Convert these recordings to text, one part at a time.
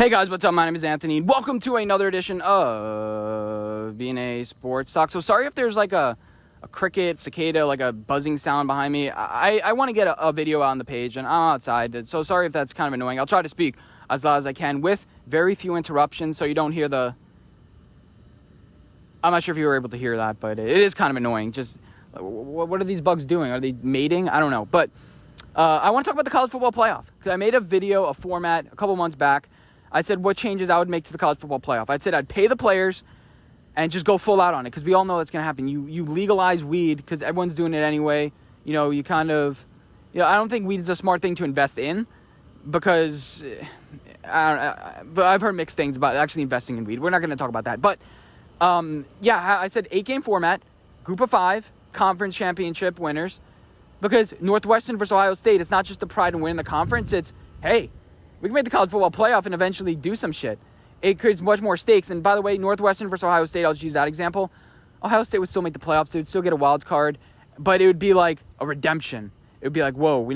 Hey guys, what's up? My name is Anthony, and welcome to another edition of B&A Sports Talk. So sorry if there's like a cricket, cicada, like a buzzing sound behind me. I want to get a video out on the page, and I'm outside, so sorry if that's kind of annoying. I'll try to speak as loud as I can with very few interruptions so you don't hear the... I'm not sure if you were able to hear that, but it is kind of annoying. Just, what are these bugs doing? Are they mating? I don't know. But I want to talk about the college football playoff, because I made a video, a format, a couple months back. I said what changes I would make to the college football playoff. I said I'd pay the players and just go full out on it, because we all know that's going to happen. You legalize weed because everyone's doing it anyway. You know, you kind of... I don't think weed is a smart thing to invest in, because... but I've heard mixed things about actually investing in weed. We're not going to talk about that. But, I said 8-game format, group of 5, conference championship winners, because Northwestern versus Ohio State, it's not just the pride and win the conference. It's, hey... we can make the college football playoff and eventually do some shit. It creates much more stakes. And by the way, Northwestern versus Ohio State, I'll just use that example. Ohio State would still make the playoffs. They would still get a wild card. But it would be like a redemption. It would be like, whoa,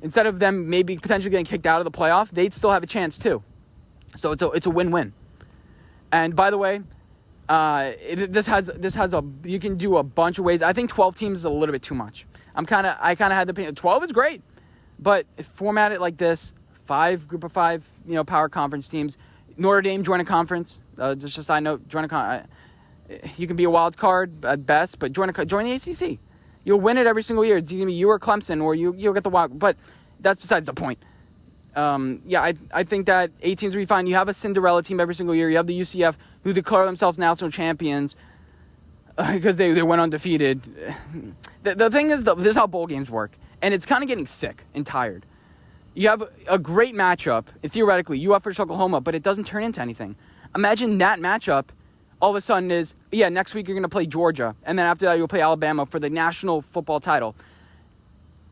instead of them maybe potentially getting kicked out of the playoff, they'd still have a chance too. So it's a win-win. And by the way, you can do a bunch of ways. I think 12 teams is a little bit too much. I kind of had the opinion. 12 is great. But format it like this. Group of 5, power conference teams. Notre Dame join a conference. Just a side note, you can be a wild card at best, but join the ACC. You'll win it every single year. It's either you or Clemson, or you'll get the wild. But that's besides the point. I think that 8 teams will be fine. You have a Cinderella team every single year. You have the UCF, who declare themselves national champions because they went undefeated. The thing is, this is how bowl games work, and it's kind of getting sick and tired. You have a great matchup, theoretically, UF versus Oklahoma, but it doesn't turn into anything. Imagine that matchup all of a sudden is, next week you're going to play Georgia, and then after that you'll play Alabama for the national football title.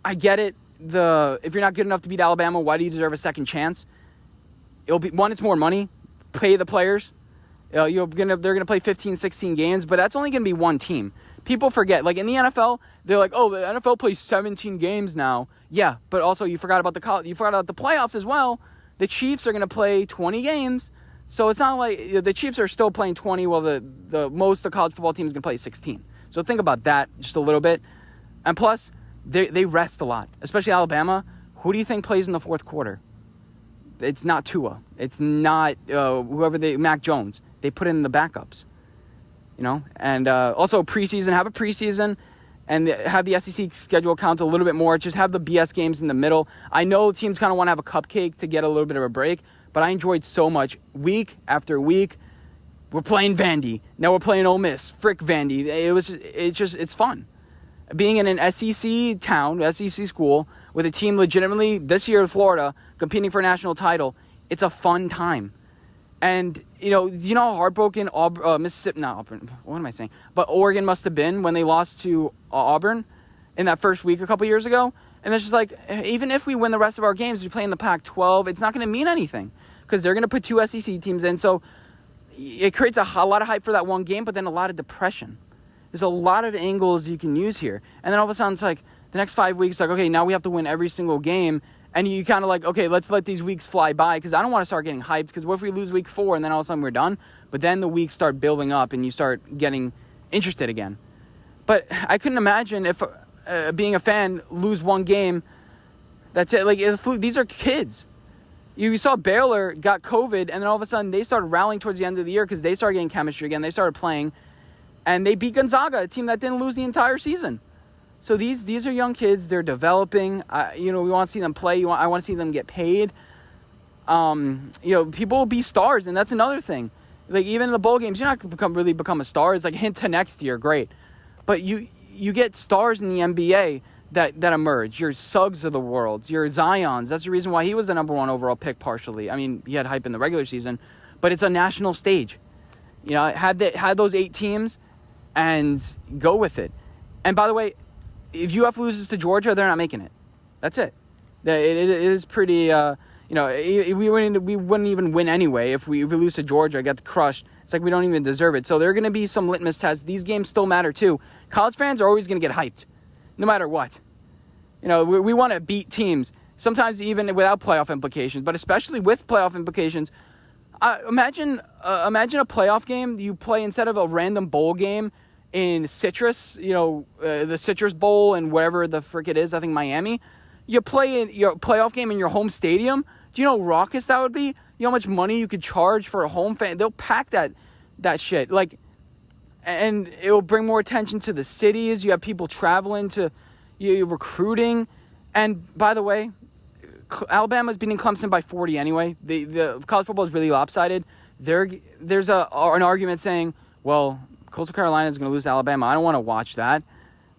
I get it. If you're not good enough to beat Alabama, why do you deserve a second chance? It's more money. Pay the players. They're going to play 15, 16 games, but that's only going to be one team. People forget. Like in the NFL, they're like, oh, the NFL plays 17 games now. Yeah, but also you forgot about the playoffs as well. The Chiefs are going to play 20 games, so it's not like the Chiefs are still playing 20 while the most of the college football team is going to play 16. So think about that just a little bit. And plus, they rest a lot, especially Alabama. Who do you think plays in the fourth quarter? It's not Tua. It's not Mac Jones. They put in the backups, And also have a preseason. And have the SEC schedule count a little bit more. Just have the BS games in the middle. I know teams kind of want to have a cupcake to get a little bit of a break, but I enjoyed so much. Week after week, we're playing Vandy. Now we're playing Ole Miss. Frick Vandy. It's fun. Being in an SEC town, SEC school, with a team legitimately, this year in Florida, competing for a national title, it's a fun time. And, how heartbroken Mississippi, not Auburn, what am I saying? But Oregon must have been when they lost to Auburn in that first week a couple years ago. And it's just like, even if we win the rest of our games, we play in the Pac-12, it's not going to mean anything because they're going to put 2 SEC teams in. So it creates a lot of hype for that one game, but then a lot of depression. There's a lot of angles you can use here. And then all of a sudden, it's like the next 5 weeks, like, okay, now we have to win every single game. And you kind of like, okay, let's let these weeks fly by because I don't want to start getting hyped because what if we lose week 4 and then all of a sudden we're done? But then the weeks start building up and you start getting interested again. But I couldn't imagine if being a fan, lose one game, that's it. Like, these are kids. You saw Baylor got COVID and then all of a sudden they started rallying towards the end of the year because they started getting chemistry again. They started playing and they beat Gonzaga, a team that didn't lose the entire season. So these are young kids. They're developing. We want to see them play. I want to see them get paid. People will be stars, and that's another thing. Like even in the bowl games, you're not going to become a star. It's like hint to next year, great. But you get stars in the NBA that emerge. Your Suggs of the world, your Zions. That's the reason why he was the number 1 overall pick partially. I mean, he had hype in the regular season, but it's a national stage. Had those 8 teams and go with it. And by the way, if UF loses to Georgia, they're not making it. That's it. It is pretty, we wouldn't even win anyway if we lose to Georgia, get crushed. It's like we don't even deserve it. So there are going to be some litmus tests. These games still matter too. College fans are always going to get hyped, no matter what. We want to beat teams. sometimes even without playoff implications, but especially with playoff implications. Imagine a playoff game you play instead of a random bowl game in Citrus, the Citrus Bowl and whatever the frick it is. I think Miami. You play in your playoff game in your home stadium. Do you know how raucous that would be? You know how much money you could charge for a home fan? They'll pack that shit. And it will bring more attention to the cities. You have people traveling to you recruiting. And by the way, Alabama's beating Clemson by 40 anyway. The college football is really lopsided. There's an argument saying, well, Coastal Carolina is going to lose to Alabama. I don't want to watch that.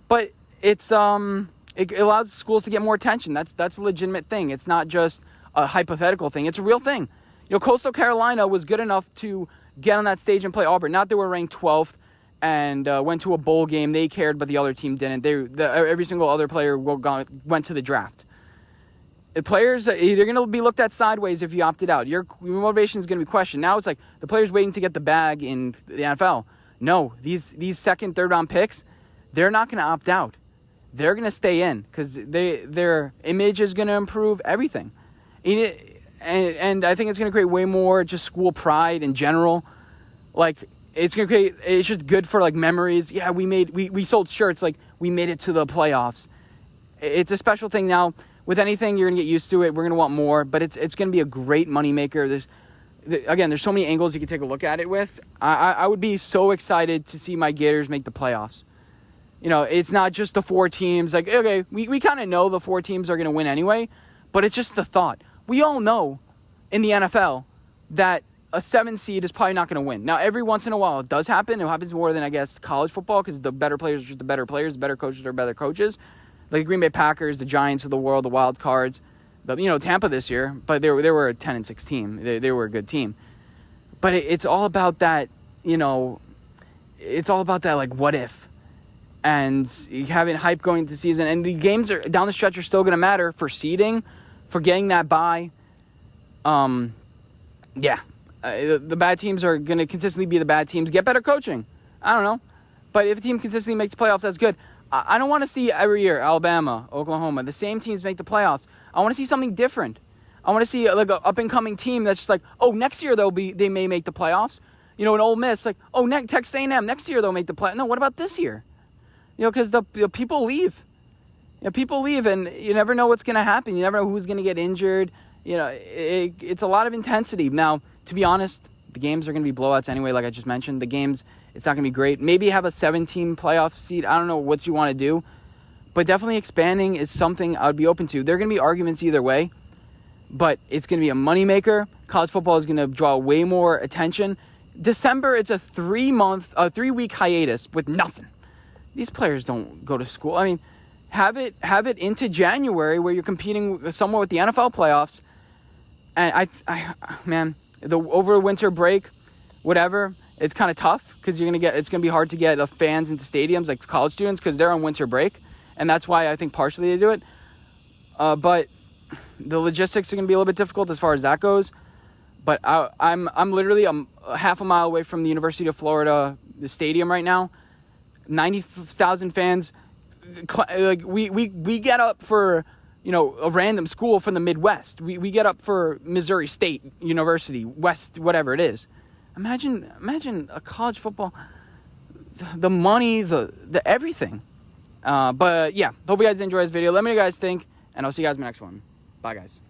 But it allows schools to get more attention. That's a legitimate thing. It's not just a hypothetical thing. It's a real thing. Coastal Carolina was good enough to get on that stage and play Auburn. Not they were ranked 12th and went to a bowl game. They cared, but the other team didn't. Every single other player went to the draft. The players, they're going to be looked at sideways if you opted out. Your motivation is going to be questioned. Now it's like the players waiting to get the bag in the NFL. No, these second, third round picks, they're not going to opt out. They're going to stay in because their image is going to improve everything. And I think it's going to create way more just school pride in general. It's going to create, it's just good for memories. Yeah, we sold shirts, we made it to the playoffs. It's a special thing now. With anything, you're going to get used to it. We're going to want more, but it's going to be a great moneymaker. There's so many angles you can take a look at it with. I would be so excited to see my Gators make the playoffs. It's not just the 4 teams. Okay, we kind of know the 4 teams are going to win anyway, but it's just the thought. We all know in the NFL that a 7 seed is probably not going to win. Now, every once in a while, it does happen. It happens more than, I guess, college football because the better players are just the better players. The better coaches are better coaches. Like the Green Bay Packers, the Giants of the world, the Wild Cards, Tampa this year, but they were a 10-6 team. They were a good team. But it's all about that, it's all about that, what if? And having hype going into the season. And the games are down the stretch are still going to matter for seeding, for getting that bye. The bad teams are going to consistently be the bad teams. Get better coaching. I don't know. But if a team consistently makes playoffs, that's good. I don't want to see every year, Alabama, Oklahoma, the same teams make the playoffs. I want to see something different. I want to see an up-and-coming team that's just next year they may make the playoffs. An Ole Miss, Texas A&M, next year they'll make the playoffs. No, what about this year? Because the people leave. People leave, and you never know what's going to happen. You never know who's going to get injured. It's a lot of intensity. Now, to be honest, the games are going to be blowouts anyway, like I just mentioned. The games, it's not going to be great. Maybe have a 7-team playoff seed. I don't know what you want to do. But definitely expanding is something I would be open to. There are going to be arguments either way. But it's going to be a moneymaker. College football is going to draw way more attention. December, it's a 3-week hiatus with nothing. These players don't go to school. I mean, have it into January where you're competing somewhere with the NFL playoffs. And over winter break, whatever, it's kind of tough because it's going to be hard to get the fans into stadiums like college students because they're on winter break. And that's why I think partially they do it. But the logistics are going to be a little bit difficult as far as that goes. But I'm literally half a mile away from the University of Florida, the stadium right now. 90,000 fans. We get up for a random school from the Midwest. We get up for Missouri State University, West, whatever it is. Imagine a college football, the money, the everything. But yeah, hope you guys enjoy this video. Let me know what you guys think, and I'll see you guys in the next one. Bye, guys.